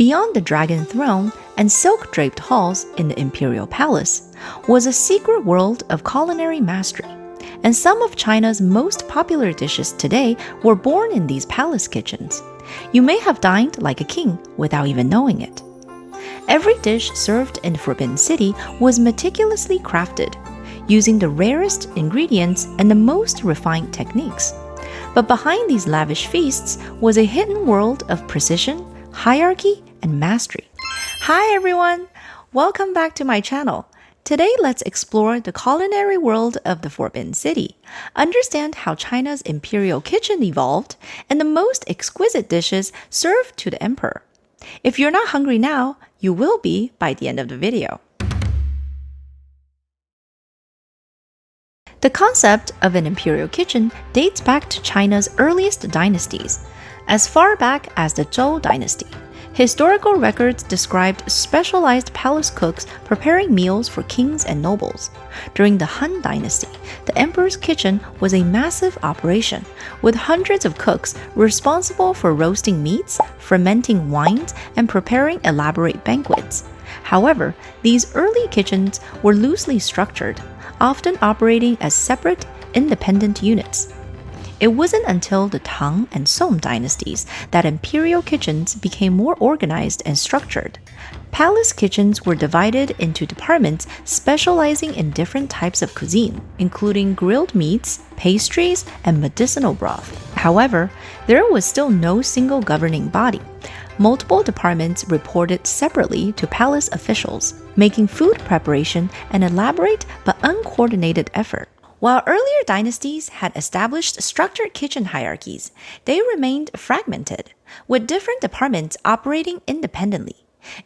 Beyond the dragon throne and silk-draped halls in the imperial palace was a secret world of culinary mastery, and some of China's most popular dishes today were born in these palace kitchens. You may have dined like a king without even knowing it. Every dish served in Forbidden City was meticulously crafted, using the rarest ingredients and the most refined techniques. But behind these lavish feasts was a hidden world of precision, hierarchy, and mastery. Hi everyone! Welcome back to my channel. Today let's explore the culinary world of the Forbidden City, understand how China's imperial kitchen evolved, and the most exquisite dishes served to the emperor. If you're not hungry now, you will be by the end of the video. The concept of an imperial kitchen dates back to China's earliest dynasties, as far back as the Zhou dynasty. Historical records described specialized palace cooks preparing meals for kings and nobles. During the Han dynasty, the emperor's kitchen was a massive operation, with hundreds of cooks responsible for roasting meats, fermenting wines, and preparing elaborate banquets. However, these early kitchens were loosely structured, often operating as separate, independent units. It wasn't until the Tang and Song dynasties that imperial kitchens became more organized and structured. Palace kitchens were divided into departments specializing in different types of cuisine, including grilled meats, pastries, and medicinal broth. However, there was still no single governing body. Multiple departments reported separately to palace officials, making food preparation an elaborate but uncoordinated effort. While earlier dynasties had established structured kitchen hierarchies, they remained fragmented, with different departments operating independently.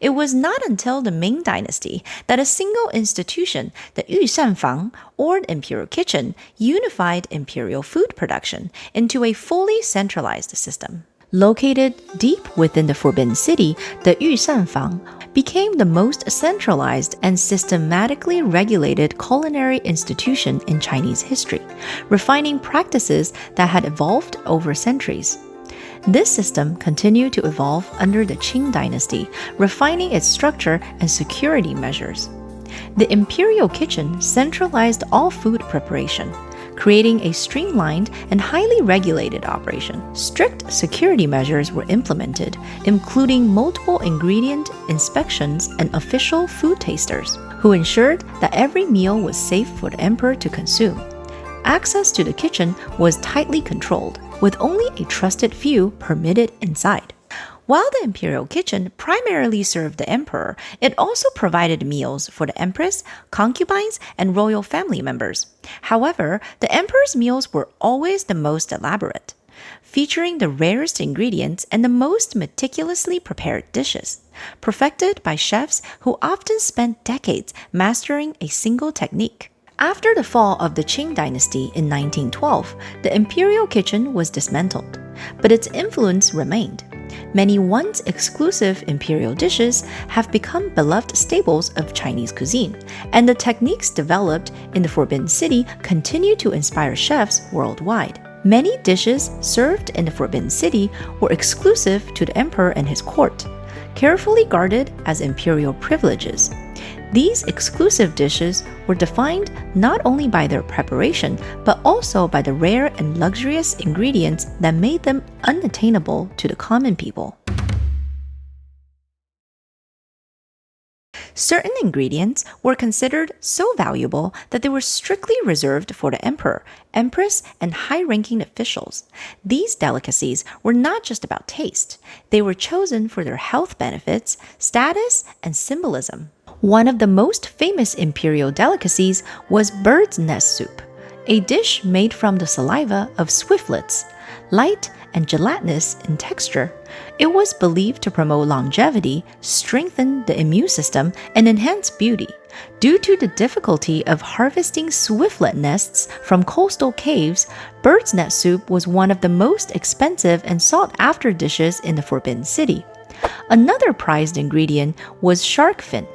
It was not until the Ming dynasty that a single institution, the Yushanfang, or imperial kitchen, unified imperial food production into a fully centralized system. Located deep within the Forbidden City, the Yushanfang became the most centralized and systematically regulated culinary institution in Chinese history, refining practices that had evolved over centuries. This system continued to evolve under the Qing dynasty, refining its structure and security measures. The imperial kitchen centralized all food preparation, creating a streamlined and highly regulated operation. Strict security measures were implemented, including multiple ingredient inspections and official food tasters, who ensured that every meal was safe for the emperor to consume. Access to the kitchen was tightly controlled, with only a trusted few permitted inside. While the imperial kitchen primarily served the emperor, it also provided meals for the empress, concubines, and royal family members. However, the emperor's meals were always the most elaborate, featuring the rarest ingredients and the most meticulously prepared dishes, perfected by chefs who often spent decades mastering a single technique. After the fall of the Qing dynasty in 1912, the imperial kitchen was dismantled, but its influence remained. Many once exclusive imperial dishes have become beloved staples of Chinese cuisine, and the techniques developed in the Forbidden City continue to inspire chefs worldwide. Many dishes served in the Forbidden City were exclusive to the emperor and his court, carefully guarded as imperial privileges. These exclusive dishes were defined not only by their preparation, but also by the rare and luxurious ingredients that made them unattainable to the common people. Certain ingredients were considered so valuable that they were strictly reserved for the emperor, empress, and high-ranking officials. These delicacies were not just about taste. They were chosen for their health benefits, status, and symbolism. One of the most famous imperial delicacies was bird's nest soup, a dish made from the saliva of swiftlets. Light and gelatinous in texture, it was believed to promote longevity, strengthen the immune system, and enhance beauty. Due to the difficulty of harvesting swiftlet nests from coastal caves, bird's nest soup was one of the most expensive and sought-after dishes in the Forbidden City. Another prized ingredient was shark fin,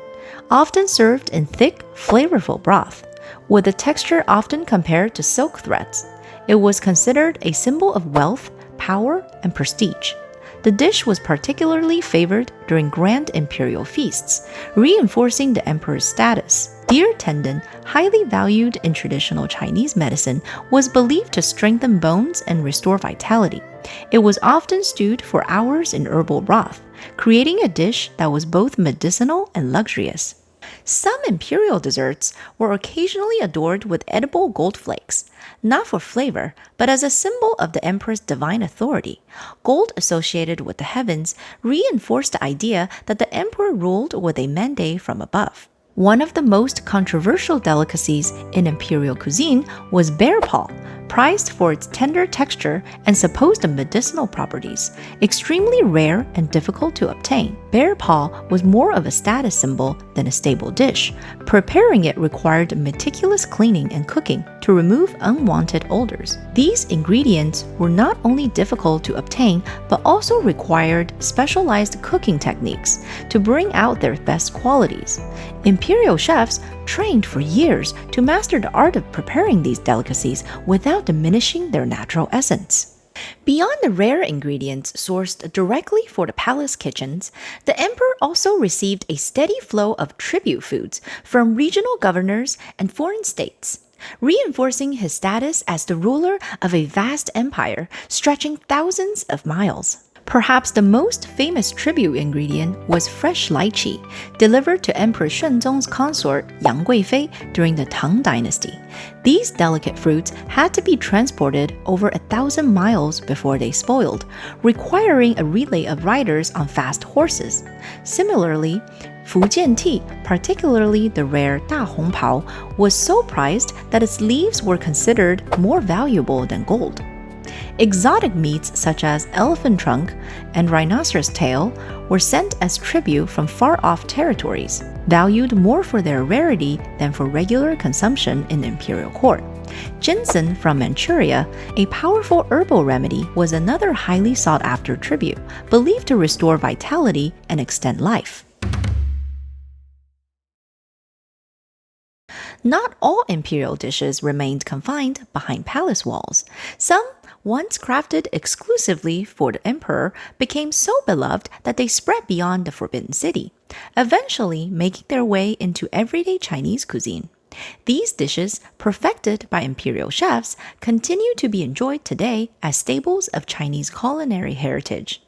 often served in thick, flavorful broth, with a texture often compared to silk threads. It was considered a symbol of wealth, power, and prestige. The dish was particularly favored during grand imperial feasts, reinforcing the emperor's status. Deer tendon, highly valued in traditional Chinese medicine, was believed to strengthen bones and restore vitality. It was often stewed for hours in herbal broth, creating a dish that was both medicinal and luxurious. Some imperial desserts were occasionally adored with edible gold flakes, not for flavor, but as a symbol of the emperor's divine authority. Gold associated with the heavens reinforced the idea that the emperor ruled with a mandate from above. One of the most controversial delicacies in imperial cuisine was bear paw, prized for its tender texture and supposed medicinal properties. Extremely rare and difficult to obtain, bear paw was more of a status symbol than a stable dish. Preparing it required meticulous cleaning and cooking to remove unwanted odors. These ingredients were not only difficult to obtain, but also required specialized cooking techniques to bring out their best qualities. Imperial chefs trained for years to master the art of preparing these delicacies without diminishing their natural essence. Beyond the rare ingredients sourced directly for the palace kitchens, the emperor also received a steady flow of tribute foods from regional governors and foreign states, reinforcing his status as the ruler of a vast empire stretching thousands of miles. Perhaps the most famous tribute ingredient was fresh lychee, delivered to Emperor Shenzong's consort Yang Guifei during the Tang Dynasty. These delicate fruits had to be transported over 1,000 miles before they spoiled, requiring a relay of riders on fast horses. Similarly, Fujian tea, particularly the rare Da Hong Pao, was so prized that its leaves were considered more valuable than gold. Exotic meats such as elephant trunk and rhinoceros tail were sent as tribute from far-off territories, valued more for their rarity than for regular consumption in the imperial court. Ginseng from Manchuria, a powerful herbal remedy, was another highly sought-after tribute, believed to restore vitality and extend life. Not all imperial dishes remained confined behind palace walls. Some, once crafted exclusively for the emperor, became so beloved that they spread beyond the Forbidden City, eventually making their way into everyday Chinese cuisine. These dishes, perfected by imperial chefs, continue to be enjoyed today as staples of Chinese culinary heritage.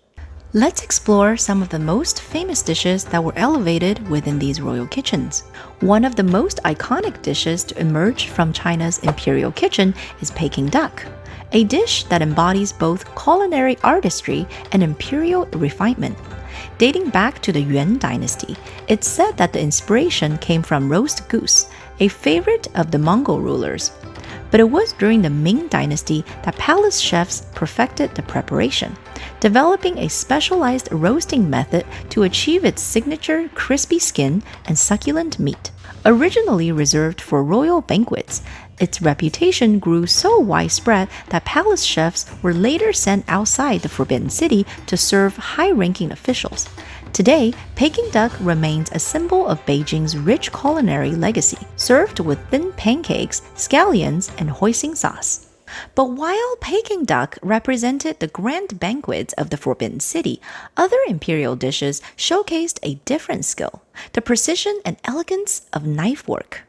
Let's explore some of the most famous dishes that were elevated within these royal kitchens. One of the most iconic dishes to emerge from China's imperial kitchen is Peking duck, a dish that embodies both culinary artistry and imperial refinement. Dating back to the Yuan dynasty, it's said that the inspiration came from roast goose, a favorite of the Mongol rulers. But it was during the Ming dynasty that palace chefs perfected the preparation, developing a specialized roasting method to achieve its signature crispy skin and succulent meat. Originally reserved for royal banquets, its reputation grew so widespread that palace chefs were later sent outside the Forbidden City to serve high-ranking officials. Today, Peking duck remains a symbol of Beijing's rich culinary legacy, served with thin pancakes, scallions, and hoisin sauce. But while Peking duck represented the grand banquets of the Forbidden City, other imperial dishes showcased a different skill: the precision and elegance of knife work.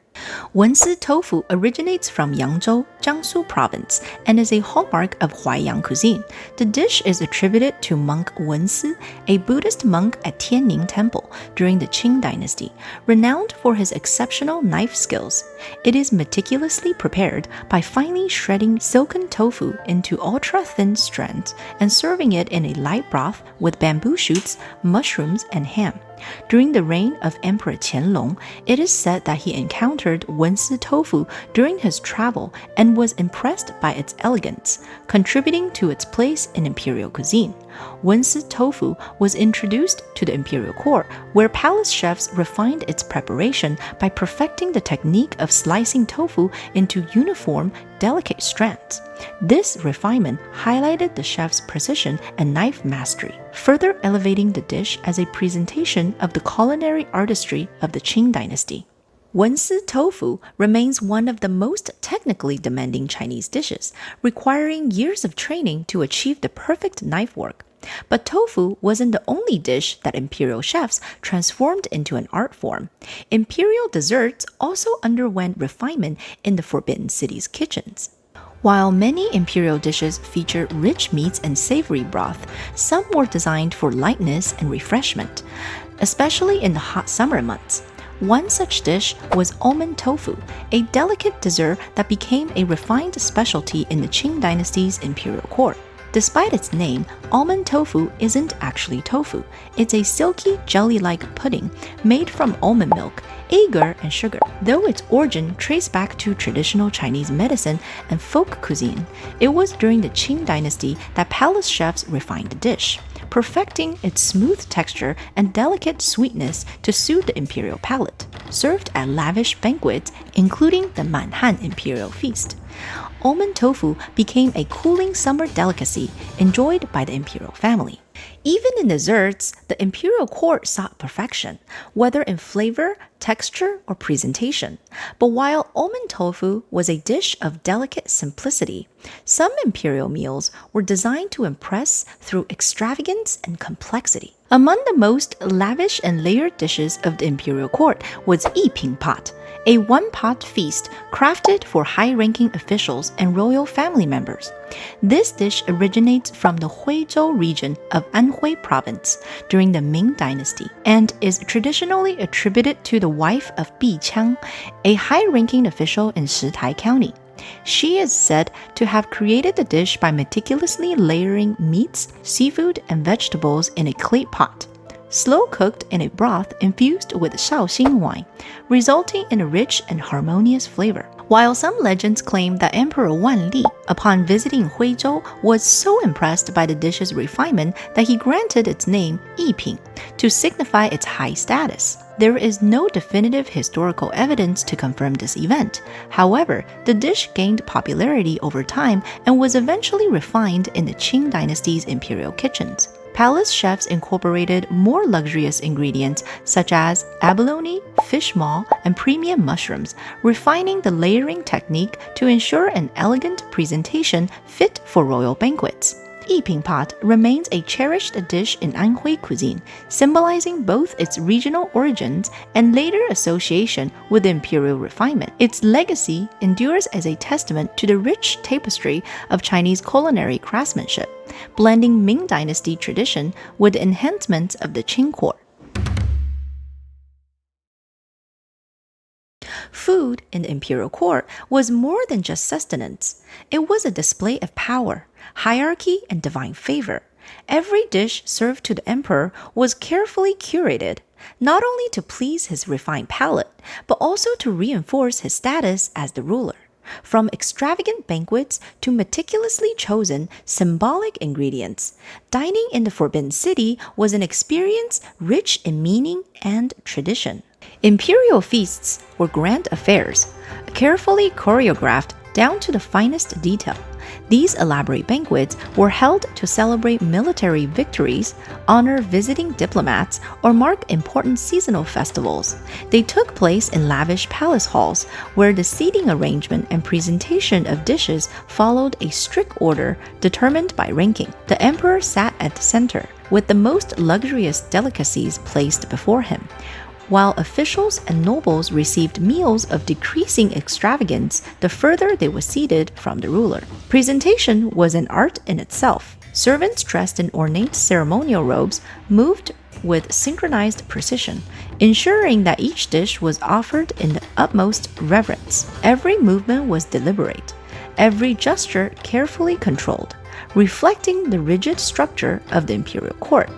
Wensi tofu originates from Yangzhou, Jiangsu province, and is a hallmark of Huaiyang cuisine. The dish is attributed to monk Wensi, a Buddhist monk at Tianning Temple during the Qing dynasty, renowned for his exceptional knife skills. It is meticulously prepared by finely shredding silken tofu into ultra-thin strands and serving it in a light broth with bamboo shoots, mushrooms, and ham. During the reign of Emperor Qianlong, it is said that he encountered Wensi tofu during his travel and was impressed by its elegance, contributing to its place in imperial cuisine. Wensi tofu was introduced to the imperial court, where palace chefs refined its preparation by perfecting the technique of slicing tofu into uniform, delicate strands. This refinement highlighted the chef's precision and knife mastery, further elevating the dish as a presentation of the culinary artistry of the Qing dynasty. Wensi tofu remains one of the most technically demanding Chinese dishes, requiring years of training to achieve the perfect knife work. But tofu wasn't the only dish that imperial chefs transformed into an art form. Imperial desserts also underwent refinement in the Forbidden City's kitchens. While many imperial dishes feature rich meats and savory broth, some were designed for lightness and refreshment, especially in the hot summer months. One such dish was almond tofu, a delicate dessert that became a refined specialty in the Qing dynasty's imperial court. Despite its name, almond tofu isn't actually tofu. It's a silky, jelly-like pudding made from almond milk, agar, and sugar. Though its origin traced back to traditional Chinese medicine and folk cuisine, it was during the Qing dynasty that palace chefs refined the dish, perfecting its smooth texture and delicate sweetness to suit the imperial palate. Served at lavish banquets, including the Manhan Imperial Feast, almond tofu became a cooling summer delicacy enjoyed by the imperial family. Even in desserts, the imperial court sought perfection, whether in flavor, texture, or presentation. But while almond tofu was a dish of delicate simplicity, some imperial meals were designed to impress through extravagance and complexity. Among the most lavish and layered dishes of the imperial court was Yiping pot, a one-pot feast crafted for high-ranking officials and royal family members. This dish originates from the Huizhou region of Anhui province during the Ming dynasty and is traditionally attributed to the wife of Bi Qiang, a high-ranking official in Shitai County. She is said to have created the dish by meticulously layering meats, seafood, and vegetables in a clay pot, slow-cooked in a broth infused with Shaoxing wine, resulting in a rich and harmonious flavor. While some legends claim that Emperor Wan Li, upon visiting Huizhou, was so impressed by the dish's refinement that he granted its name Yiping to signify its high status. There is no definitive historical evidence to confirm this event. However, the dish gained popularity over time and was eventually refined in the Qing dynasty's imperial kitchens. Palace chefs incorporated more luxurious ingredients such as abalone, fish maw, and premium mushrooms, refining the layering technique to ensure an elegant presentation fit for royal banquets. Yiping pot remains a cherished dish in Anhui cuisine, symbolizing both its regional origins and later association with imperial refinement. Its legacy endures as a testament to the rich tapestry of Chinese culinary craftsmanship, blending Ming Dynasty tradition with the enhancements of the Qing court. Food in the imperial court was more than just sustenance. It was a display of power, hierarchy, and divine favor. Every dish served to the emperor was carefully curated, not only to please his refined palate, but also to reinforce his status as the ruler. From extravagant banquets to meticulously chosen symbolic ingredients, dining in the Forbidden City was an experience rich in meaning and tradition. Imperial feasts were grand affairs, carefully choreographed down to the finest detail. These elaborate banquets were held to celebrate military victories, honor visiting diplomats, or mark important seasonal festivals. They took place in lavish palace halls, where the seating arrangement and presentation of dishes followed a strict order determined by ranking. The emperor sat at the center, with the most luxurious delicacies placed before him, while officials and nobles received meals of decreasing extravagance the further they were seated from the ruler. Presentation was an art in itself. Servants dressed in ornate ceremonial robes moved with synchronized precision, ensuring that each dish was offered in the utmost reverence. Every movement was deliberate, every gesture carefully controlled, reflecting the rigid structure of the imperial court.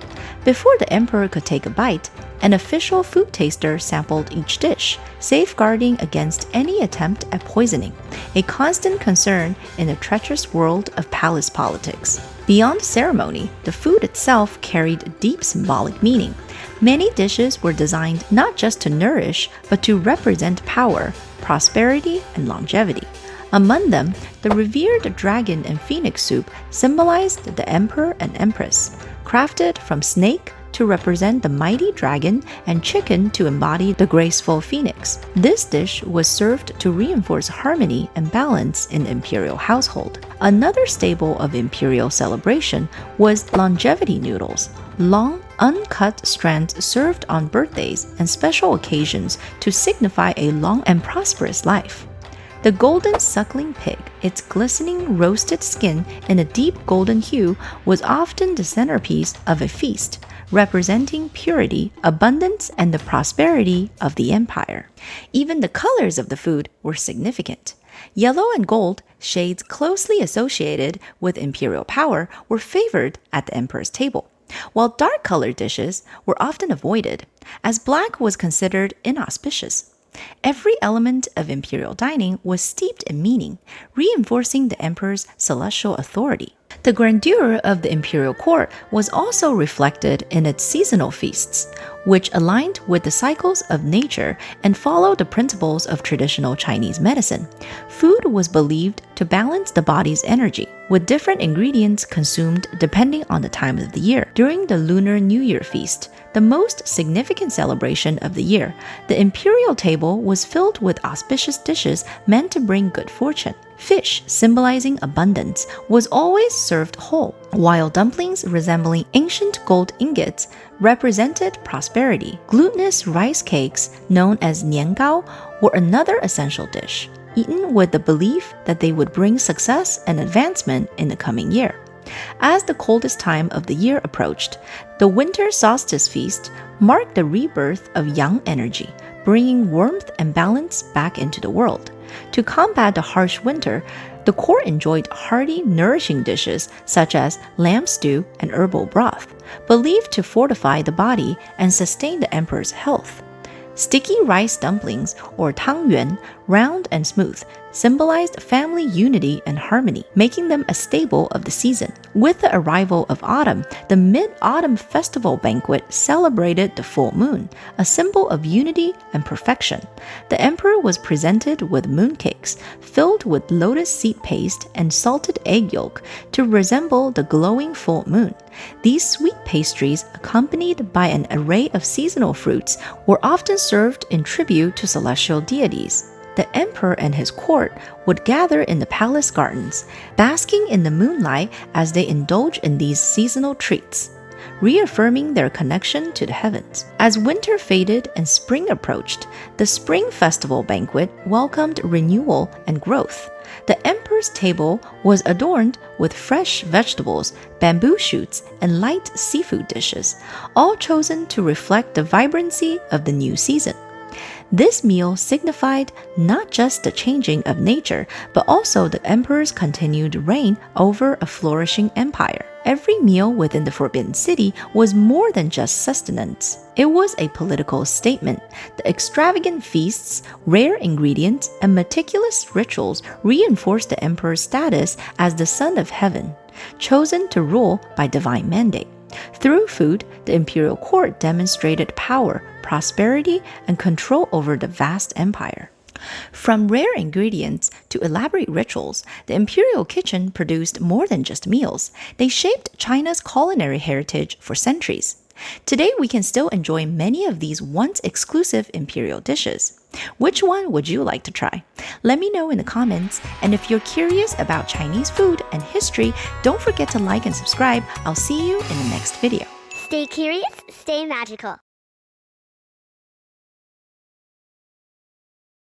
Before the emperor could take a bite, an official food taster sampled each dish, safeguarding against any attempt at poisoning, a constant concern in the treacherous world of palace politics. Beyond ceremony, the food itself carried deep symbolic meaning. Many dishes were designed not just to nourish, but to represent power, prosperity, and longevity. Among them, the revered dragon and phoenix soup symbolized the emperor and empress. Crafted from snake, to represent the mighty dragon and chicken to embody the graceful phoenix. This dish was served to reinforce harmony and balance in the imperial household. Another staple of imperial celebration was longevity noodles, long, uncut strands served on birthdays and special occasions to signify a long and prosperous life. The golden suckling pig, its glistening roasted skin in a deep golden hue, was often the centerpiece of a feast, representing purity, abundance, and the prosperity of the empire. Even the colors of the food were significant. Yellow and gold, shades closely associated with imperial power, were favored at the emperor's table, while dark-colored dishes were often avoided, as black was considered inauspicious. Every element of imperial dining was steeped in meaning, reinforcing the emperor's celestial authority. The grandeur of the imperial court was also reflected in its seasonal feasts, which aligned with the cycles of nature and followed the principles of traditional Chinese medicine. Food was believed to balance the body's energy, with different ingredients consumed depending on the time of the year. During the Lunar New Year feast, the most significant celebration of the year, the imperial table was filled with auspicious dishes meant to bring good fortune. Fish, symbolizing abundance, was always served whole, while dumplings resembling ancient gold ingots represented prosperity. Glutinous rice cakes, known as niangao, were another essential dish, eaten with the belief that they would bring success and advancement in the coming year. As the coldest time of the year approached, the winter solstice feast marked the rebirth of yang energy, bringing warmth and balance back into the world. To combat the harsh winter, the court enjoyed hearty, nourishing dishes such as lamb stew and herbal broth, believed to fortify the body and sustain the emperor's health. Sticky rice dumplings, or tangyuan, round and smooth, symbolized family unity and harmony, making them a staple of the season. With the arrival of autumn, the Mid-Autumn Festival banquet celebrated the full moon, a symbol of unity and perfection. The emperor was presented with mooncakes, filled with lotus seed paste and salted egg yolk to resemble the glowing full moon. These sweet pastries, accompanied by an array of seasonal fruits, were often served in tribute to celestial deities. The emperor and his court would gather in the palace gardens, basking in the moonlight as they indulge in these seasonal treats, reaffirming their connection to the heavens. As winter faded and spring approached, the Spring Festival banquet welcomed renewal and growth. The emperor's table was adorned with fresh vegetables, bamboo shoots, and light seafood dishes, all chosen to reflect the vibrancy of the new season. This meal signified not just the changing of nature, but also the emperor's continued reign over a flourishing empire. Every meal within the Forbidden City was more than just sustenance. It was a political statement. The extravagant feasts, rare ingredients, and meticulous rituals reinforced the emperor's status as the son of heaven, chosen to rule by divine mandate. Through food, the imperial court demonstrated power, prosperity, and control over the vast empire. From rare ingredients to elaborate rituals, the imperial kitchen produced more than just meals. They shaped China's culinary heritage for centuries. Today, we can still enjoy many of these once exclusive imperial dishes. Which one would you like to try? Let me know in the comments. And if you're curious about Chinese food and history, don't forget to like and subscribe. I'll see you in the next video. Stay curious, stay magical.